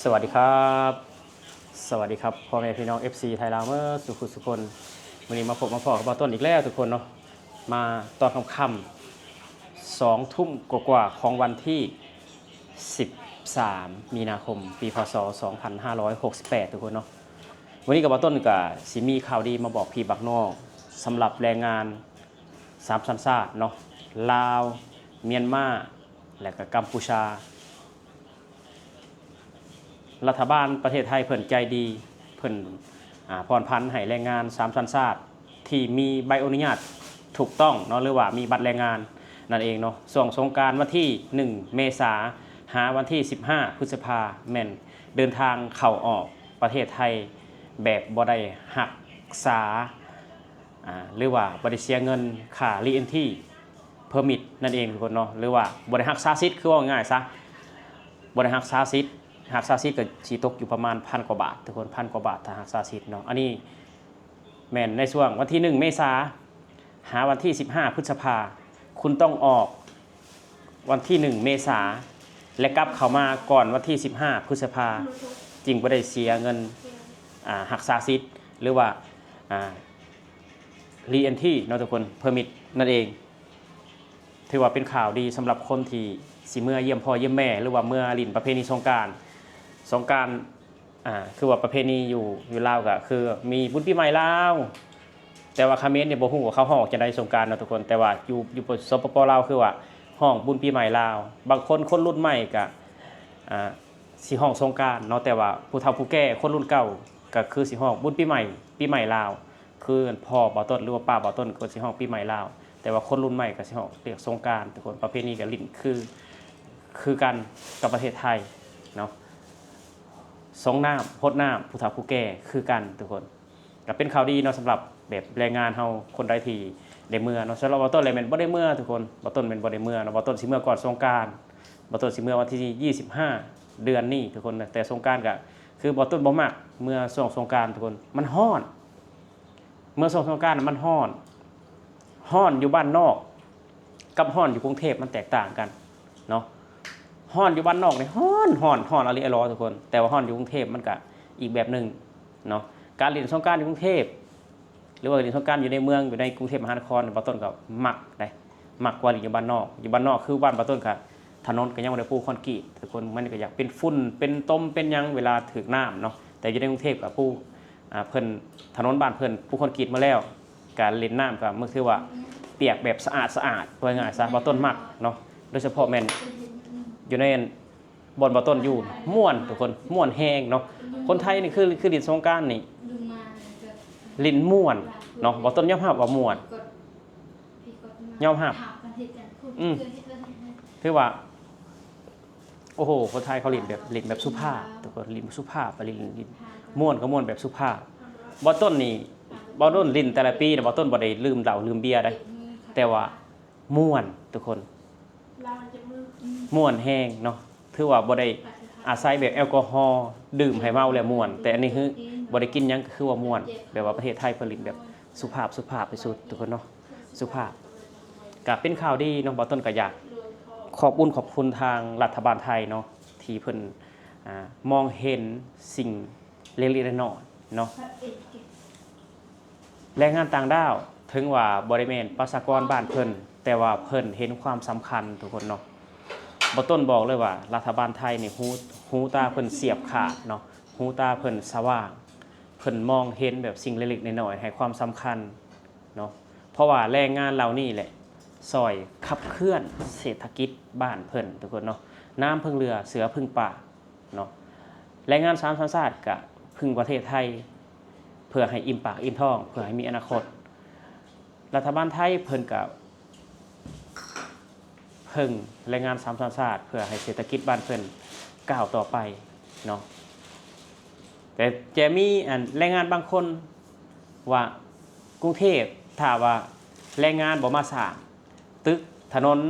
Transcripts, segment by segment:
สวัสดีครับสวัสดีครับพ่อแม่พี่น้อง FC ไทยลาวเมื่อสุขคนวันนี้มาพบมาพอกับบอต้นอีกแล้วทุกคนเนาะมาตอนค่ำๆ2 ทุ่มกว่าของวันที่13มีนาคมปีพศ2568ทุกคนเนาะวันนี้กับบอต้นกับสิมีข่าวดีมาบอกพี่บักน้องสำหรับแรงงาน3สัญชาติเนาะลาวเมียนมาและก็กัมพูชารัฐบาลประเทศไทยเพิ่นใจดีเพิ่นผ่อนผันให้แรงงาน3สัญชาติที่มีใบอนุญาตถูกต้องเนาะหรือว่ามีบัตรแรงงานนั่นเองเนาะส่งสงกรานต์วันที่1เมษาหาวันที่15พฤษภาแม่นเดินทางเข้าออกประเทศไทยแบบบ่ได้หักษาหรือว่าบ่ได้เสียเงินค่ารีเอนทรีเพอร์มิทนั่นเองทุกคนเนาะหรือว่าบ่ได้หักษาสิทธิ์คือว่าง่ายซะบ่ได้หักษาสิทธิ์หากซาซิดก็ชีตกอยู่ประมาณ1,000 กว่าบาททุกคน1,000 กว่าบาทถ้าหากซาซิดเนาะอันนี้แม่นในช่วงวันที่1เมษาหาวันที่15พฤษภาคุณต้องออกวันที่1เมษาและกลับเข้ามาก่อนวันที่15พฤษภาจริงบ่ได้เสียเงินหักซาซิดหรือว่ารีเอนทรีเนาะทุกคนเพอร์มิทนั่นเองถือว่าเป็นข่าวดีสำหรับคนที่สิเมื่อเยี่ยมพ่อเยี่ยมแม่หรือว่าเมื่อลิ้นประเพณีสงกรานต์คือว่าประเพณีอยู่ลาวก็คือมีบุญปีใหม่ลาวแต่ว่าคาเขมรเนี่ยบ่ฮู้ว่าเขาฮ้องจะได้สงกรานต์เนาะทุกคนแต่ว่าอยู่สปปลาวคือว่าฮ้องบุญปีใหม่ลาวบางคนรุ่นใหม่ก็สิฮ้องสงกรานต์เนาะแต่ว่าผู้เฒ่าผู้แก่คนรุ่นเก่าก็คือสิฮ้องบุญปีใหม่ลาวคือพ่อบ่ต้นหรือว่าป้าบ่ต้นก็สิฮ้องปีใหม่ลาวแต่ว่าคนรุ่นใหม่ก็สิฮ้องเรียกสงกรานต์ทุกคนประเพณีก็ลิ้นคือกันกับประเทศไทยเนาะสงน้ำพดน้ำผู้เฒ่าผู้แก่คือกันทุกคนก็เป็นข่าวดีเนาะสำหรับแบบแรงงานเฮาคนใดที่ได้เมื่อเนาะสำหรับบ่ต้นเลยแม่นบ่ได้เมื่อทุกคนบ่ต้นแม่นบ่ได้เมื่อเนาะบ่ต้นสิเมื่อก่อนสงกรานต์บ่ต้นสิเมื่อวันที่25เดือนนี้ทุกคนแต่สงกรานต์ก็คือบ่ต้นบ่มักเมื่อช่วงสงกรานต์ทุกคนมันร้อนเมื่อช่วงสงกรานต์มันร้อนอยู่บ้านนอกกับร้อนอยู่กรุงเทพมันแตกต่างกันเนาะฮ้อนอยู่บ้านนอกนี่ฮ้อนอะไรอร่อยทุกคนแต่ว่าฮ้อนอยู่กรุงเทพมันก็อีกแบบนึงเนาะการเล่นสงกรานต์อยู่กรุงเทพหรือว่าเล่นสงกรานต์อยู่ในเมืองอยู่ในกรุงเทพมหานครบ่ต้นก็มักกว่าอยู่บ้านนอกคือบ้านบ่ต้นก็ถนนก็ยังบ่ได้ปูคอนกรีตทุกคนมันก็อยากเป็นฝุ่นเป็นตมเป็นหยังเวลาถึกน้ำเนาะแต่อยู่ในกรุงเทพก็ปูเพิ่นถนนบ้านเพิ่นปูคอนกรีตมาแล้วการเล่นน้ำก็มันคือว่าเปียกแบบสะอาดว่าง่ายซะบ่ต้นมักเนาะโดยเฉพาะแม่นอยู่ในบอนบ่ต้นอยู่ม่วนทุกคนม่วนแฮงเนาะคนไทยนี่คือลิ้นสงกรานต์นี่ลิ้นม่วนเนาะบ่ต้นยอมรับว่าม่วนยอมรับคือว่าโอ้โหคนไทยเขาลิ้นแบบสุภาพทุกคนลิ้นสุภาพลิ้นม่วนก็ม่วนแบบสุภาพบ่ต้นนี่บ่ต้นลิ้นแต่ละปีเนี่ยบ่ต้นบ่ได้ลืมเหล้าลืมเบียร์ได้แต่ว่าม่วนทุกคนม่วนแห้งเนาะถือว่าบ่ได้อาศัยแบบแอลกอฮอล์ดื่มให้เมาแล้วม่วนแต่อันนี้คือบ่ได้กินหยังก็คือว่าม่วนแบบว่าประเทศไทยผลิตแบบสุภาพที่สุดทุกคนเนาะสุภาพก็เป็นข่าวดีเนาะบ่ต้นก็อยากขอบคุณทางรัฐบาลไทยเนาะที่เพิ่นมองเห็นสิ่งเล็กๆน้อยๆเนาะแรงงานต่างด้าวถึงว่าบ่ได้แม่นประชากรบ้านเพิ่นแต่ว่าเพิ่นเห็นความสำคัญทุกคนเนาะบ่ต้นบอกเลยว่ารัฐบาลไทยนี่หูตาเพิ่นเสียบขาดเนาะหูตาเพิ่นสว่างเพิ่นมองเห็นแบบสิ่งเล็กๆน้อยๆให้ความสำคัญเนาะเพราะว่าแรงงานเหล่านี้แหละซอยขับเคลื่อนเศรษฐกิจบ้านเพิ่นทุกคนเนาะน้ำพึ่งเรือเสือพึ่งป่าเนาะแรงงาน3สัญชาติก็พึ่งประเทศไทยเพื่อให้อิ่มปากอิ่มท้องเพื่อให้มีอนาคตรัฐบาลไทยเพิ่นก็เพิ่งแรงงาน3สัญชาติเพื่อให้เศรษฐกิจบ้านเพิ่นก้าวต่อไปเนาะแต่จะมีแรงงานบางคนว่ากรุงเทพถ้าว่าแรงงานบ่มาสร้างตึกถนน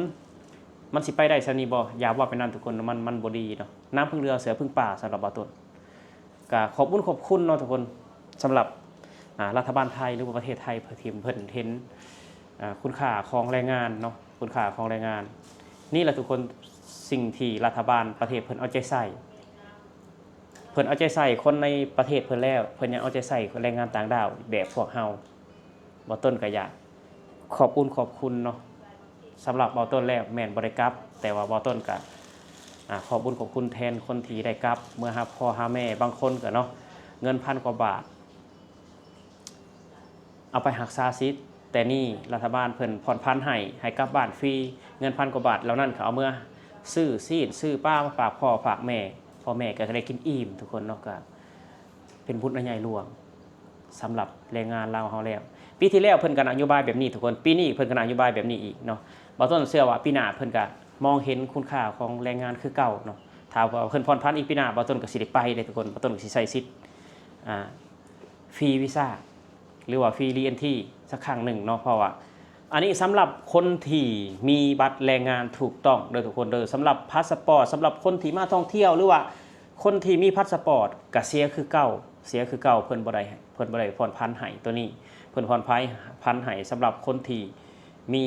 มันสิไปได้ซั่นนี่บ่อย่าว่าเป็นนั้นทุกคนมันบ่ดีเนาะน้ำพึ่งเรือเสือพึ่งป่าสำหรับบ่ต้นก็ขอบคุณเนาะทุกคนสำหรับรัฐบาลไทยหรือว่าประเทศไทยเพิ่นเห็นคุณค่าของแรงงานเนาะคุณค่าของแรงงานนี่แหละทุกคนสิ่งที่รัฐบาลประเทศเพิ่นเอาใจใส่ เพิ่นเอาใจใส่คนในประเทศเพิ่นแล้วเพิ่นยังเอาใจใส่แรงงานต่างดาวแบบพวกเฮาบ่ต้นก็อยากขอบคุณเนาะสำหรับบ่ต้นแล้วแม่นบ่ได้กลับแต่ว่าบ่ต้นก็ขอบคุณแทนคนที่ได้กลับเมื่อหาพ่อหาแม่บางคนก็เนาะเงิน1,000 กว่าบาทเอาไปรักษาสิทธิ์แต่นี่รัฐบาลเพิ่นผ่อนผันให้กลับบ้านฟรีเงิน1,000 กว่าบาทแล้วนั่นเขาเอาเมื่อซื้อซีนซื้อป้ามาฝากพ่อฝากแม่พ่อแม่ก็ได้กินอิ่มทุกคนเนาะก็เป็นบุญอันใหญ่หลวงสำหรับแรงงานลาวเฮาแล้วปีที่แล้วเพิ่นก็นโยบายแบบนี้ทุกคนปีนี้เพิ่นก็นโยบายแบบนี้อีกเนาะบ่ต้นเชื่อว่าปีหน้าเพิ่นก็มองเห็นคุณค่าของแรงงานคือเก่าเนาะถ้าว่าเพิ่นผ่อนผันอีกปีหน้าบ่ต้นก็สิได้ไปเลยทุกคนบ่ต้นก็สิใช้สิทธิ์ฟรีวีซ่าหรือว่าฟรีรีเอนทรีสักครั้งหนึ่งเนาะเพราะว่าอันนี้สำหรับคนที่มีบัตรแรงงานถูกต้องโดยทุกคนโดยสำหรับพาสปอร์ตสำหรับคนที่มาท่องเที่ยวหรือว่าคนที่มีพาสปอร์ตก็เสียคือเก่าเพิ่นบ่ได้ผ่อนผันให้ตัวนี้เพิ่นผ่อนผันให้สำหรับคนที่มี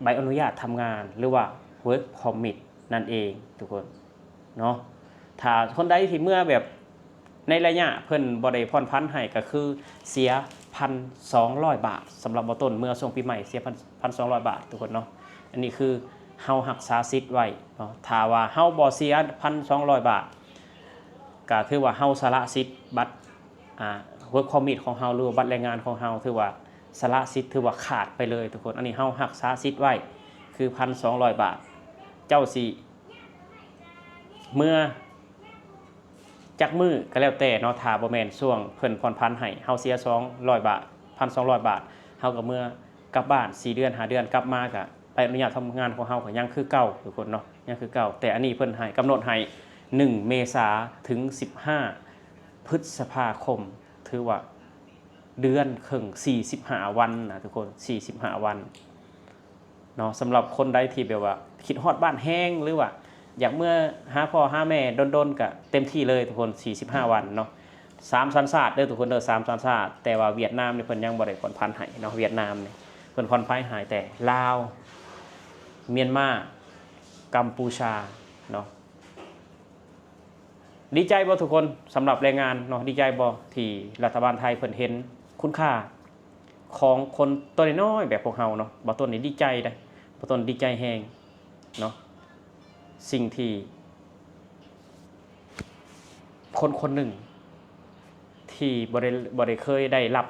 ใบอนุญาตทำงานหรือว่า work permit นั่นเองทุกคนเนาะถ้าคนใดที่เมื่อแบบในระยะเพิ่นบ่ได้ผ่อนผันให้ก็คือเสีย 1,200 บาทสำหรับบ่ต้นเมื่อช่วงปีใหม่เสีย 1,200 บาททุกคนเนาะอันนี้คือเฮารักษาสิทธิ์ไว้เนาะถ้าว่าเฮาบ่เสีย 1,200 บาทก็ถือว่าเฮาสละสิทธิ์บัตรwork permit ของเฮาหรือบัตรแรงงานของเฮาถือว่าสละสิทธิ์ถือว่าขาดไปเลยทุกคนอันนี้เฮารักษาสิทธิ์ไว้คือ 1,200 บาทเจ้าสิเมื่อจักมือก็แล้วแต่เนาะถ้าบ่แม่นช่วงเพิ่นผ่อนผันให้เฮาเสีย200 บาท 1,200 บาทเฮาก็เมื่อกลับบ้าน4เดือน5เดือนกลับมาก็ไปอนุญาตทำงานของเฮาก็ยังคือเก่าทุกคนเนาะยังคือเก่าแต่อันนี้เพิ่นให้กำหนดให้1เมษาถึง15พฤษภาคมถือว่าเดือนครึ่ง45วันนะทุกคน45วันเนาะสำหรับคนใดที่แบบว่าคิดฮอดบ้านแห้งหรือว่าอยากเมื่อหาพ่อหาแม่ดนๆก็เต็มที่เลยทุกคน45วันเนาะ3สัญชาติเด้อทุกคนเด้อ3สัญชาติแต่ว่าเวียดนามนี่เพิ่นยังบ่ได้ผ่อนผันให้เนาะเวียดนามนี่เพิ่นผ่อนผันให้แต่ลาวเมียนมากัมพูชาเนาะดีใจบ่ทุกคนสำหรับแรงงานเนาะดีใจบ่ที่รัฐบาลไทยเพิ่นเห็นคุณค่าของคนตัวน้อยๆแบบพวกเฮาเนาะบ่ต้นนี่ดีใจได้บ่ต้นดีใจแฮงเนาะสิ่งที่คนหนึ่งที่บ่ได้เคยได้รับ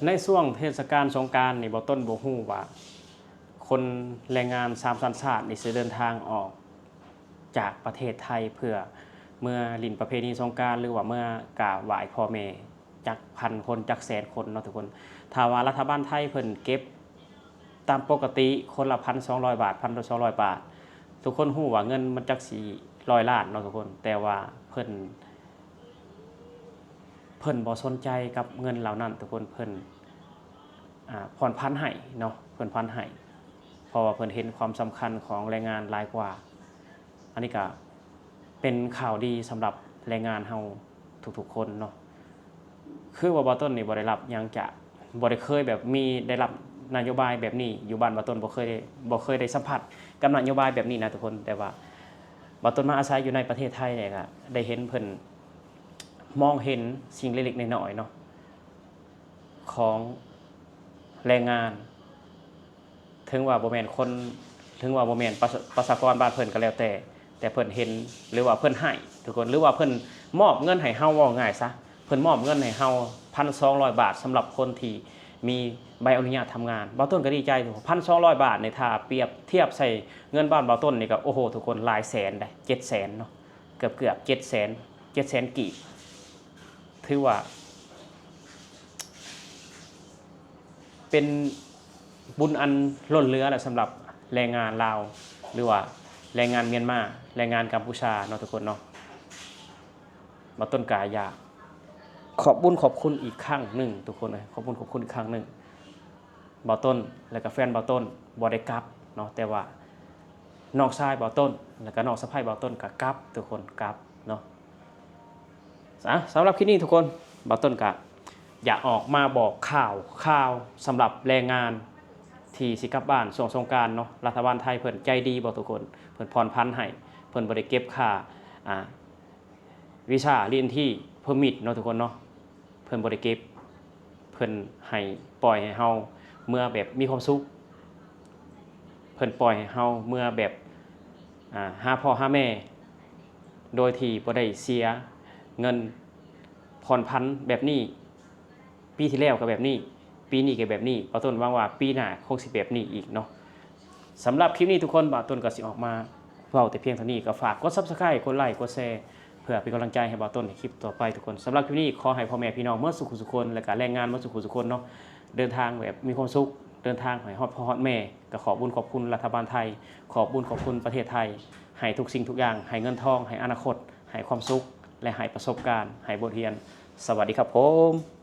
ในช่วงเทศกาลสงกรานต์นี่บ่ต้นบ่ฮู้ว่าคนแรงงาน3สัญชาตินี่สิเดินทางออกจากประเทศไทยเพื่อเมื่อลิ้นประเพณีสงกรานต์หรือว่าเมื่อกราบไหว้พ่อแม่จักพันคนจักแสนคนเนาะทุกคนถ้าว่ารัฐบาลไทยเพิ่นเก็บตามปกติคนละ 1,200 บาท 1,200 บาททุกคนฮู้ว่าเงินมันจักสิ100 ล้านเนาะทุกคนแต่ว่าเพิ่นบ่สนใจกับเงินเหล่านั้นทุกคนเพิ่นผ่อนผันให้เนาะเพิ่นผ่อนให้เพราะว่าเพิ่นเห็นความสำคัญของแรงงานหลายกว่าอันนี้ก็เป็นข่าวดีสำหรับแรงงานเฮาทุกๆคนเนาะคือว่าบ่ต้นนี่บ่ได้รับหยังจะบ่ได้เคยแบบมีได้รับนโยบายแบบนี้อยู่บ้านบ่ต้นบ่เคยได้สัมผัสกับนโยบายแบบนี้นะทุกคนแต่ว่าบ่ต้นมาอาศัยอยู่ในประเทศไทยเนี่ยก็ได้เห็นเพิ่นมองเห็นสิ่งเล็กๆน้อยๆเนาะของแรงงานถึงว่าบ่แม่นคนถึงว่าบ่แม่นประชากรบ้านเพิ่นก็แล้วแต่เพิ่นเห็นหรือว่าเพิ่นให้ทุกคนหรือว่าเพิ่นมอบเงินให้เฮาเว้าง่ายซะเพิ่นมอบเงินให้เฮา 1,200 บาทสำหรับคนที่มีใบอนุญาตทำงานบ่ต้นก็ดีใจทุกคน 1,200 บาทในถ้าเปรียบเทียบใส่เงินบ้านบ่ต้นนี่ก็โอ้โหทุกคนหลายแสนได้700,000เนาะเกือบ700,000กีบถือว่าเป็นบุญอันล้นเหลือแหละสำหรับแรงงานลาวหรือว่าแรงงานเมียนมาแรงงานกัมพูชาเนาะทุกคนเนาะมาต้นกายาขอบคุณอีกครั้งหนึ่งทุกคนเลยขอบคุณอีกครั้งหนึ่งบ่ต้นแล้วก็แฟนบ่ต้นบ่ได้กลับเนาะแต่ว่าน้องชายบ่ต้นแล้วก็น้องสะใภ้บ่ต้นก็กลับทุกคนกลับเนาะสำหรับคลิปนี้ทุกคนบ่ต้นก็อยากออกมาบอกข่าวสำหรับแรงงานที่สิกลับบ้านช่วงสงกรานต์เนาะรัฐบาลไทยเพิ่นใจดีบ่ทุกคนเพิ่นผ่อนผันให้เพิ่นบ่ได้เก็บค่า วิชาเรียนที่เพอร์มิทเนาะทุกคนเนาะเพิ่นบ่ได้เก็บเพิ่นให้ปล่อยให้เฮาเมื่อแบบมีความสุขเพิ่นปล่อยให้เฮาเมื่อแบบหาพ่อหาแม่โดยที่บ่ได้เสียเงินผ่อนผันแบบนี้ปีที่แล้วก็แบบนี้ปีนี้ก็แบบนี้บ่าวต้นหวังว่าปีหน้าคงสิแบบนี้อีกเนาะสำหรับคลิปนี้ทุกคนบ่าวต้นก็สิออกมาเว้าแต่เพียงเท่านี้ก็ฝากกด Subscribe กดไลค์กดแชร์เพื่อเป็นกำลังใจให้บ่าวต้นในคลิปต่อไปทุกคนสำหรับคลิปนี้ขอให้พ่อแม่พี่น้องเมื่อสุขสุขคนและก็แรงงานเมื่อสุขสุขคนเนาะเดินทางแบบมีความสุขเดินทางให้ฮอดพ่อฮอดแม่ก็ขอบุญขอบคุณรัฐบาลไทยขอบุญขอบคุณประเทศไทยให้ทุกสิ่งทุกอย่างให้เงินทองให้อนาคตให้ความสุขและให้ประสบการณ์ให้บทเรียนสวัสดีครับผม